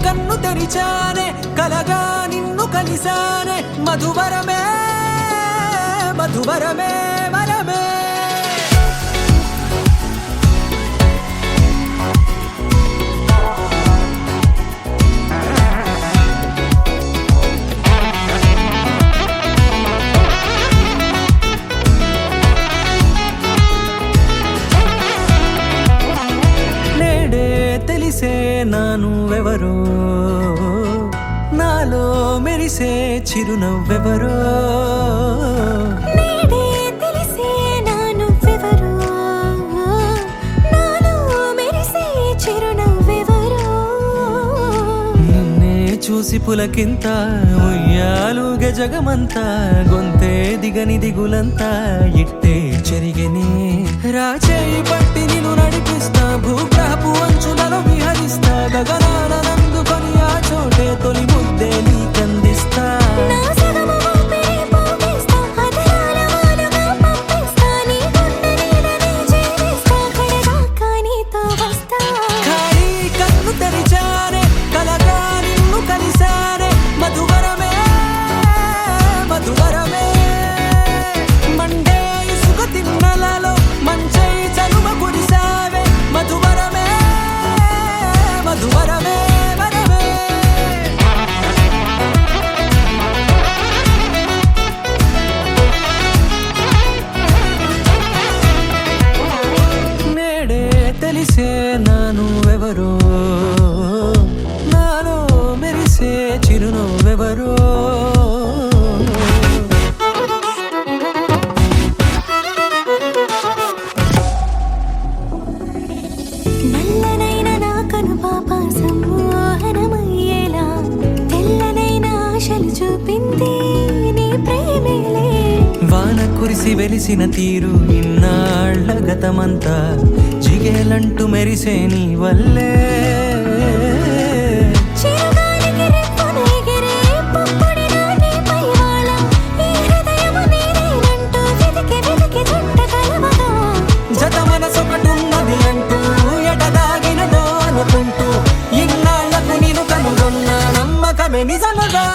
కన్ను తెరిచానే కలగా నిన్ను కలిసానే మధువరమే మధువరమే వరమే నేడే తెలిసే నానువెవరో నాలో మెరిసే చిరునవ్వెవరో నేడే తెలిసే నానువెవరో నాలో మెరిసే చిరునవ్వెవరో నిన్నే చూసి పులకింత ఉయ్యాలుగ జగమంతా గొంతే దిగని దిగులంతా ఇట్టే చెరిగెనే రాచేయి పట్టి నిన్ను నడిపిస్తా భూగ్రహపు అంచులలో విహరిస్తా గగనాల నందుకొని ఆ చోటే తొలి ముద్దే నీకందిస్తా నా సగము ఊపిరి పోగిస్తా అదరాల వాలుగా పంపిస్తా నీ గుండె నీడనే చేరిస్తా కడదాకా నీతో వస్తా ఖాళీ కన్ను తెరిచానే కలగా నిన్ను కలిసానే మధువరమే మధువరమే మండే ఇసుక తిన్నలలో మంచై చలువ కురిసావే మధువరమే మధువరమే వరమే నేడే తెలిసే నానువెవరో నాలో మెరిసే చిరునవ్వెవరో నల్లనైన నా కనుపాప సమ్మోహనమయ్యేలా తెల్లనైన ఆశలు చూపింది నీ ప్రేమేలే వాన కురిసి వెలిసిన తీరు ఇన్నాళ్ల గతమంతా జిగేలంటూ మెరిసే నీ వల్లే చిరుగాలికి రెప్పున ఎగిరే పుప్పొడిన నీపై వాల ఈ హృదయము నీదేనంటూ వెతికి వెతికి చుట్ట కలవగా జత మనసొకటున్నది అంటూ ఎటదాగినదో అనుకుంటూ ఇన్నాళ్లకు నేను కనుగొన్న నమ్మకమే నిజమగా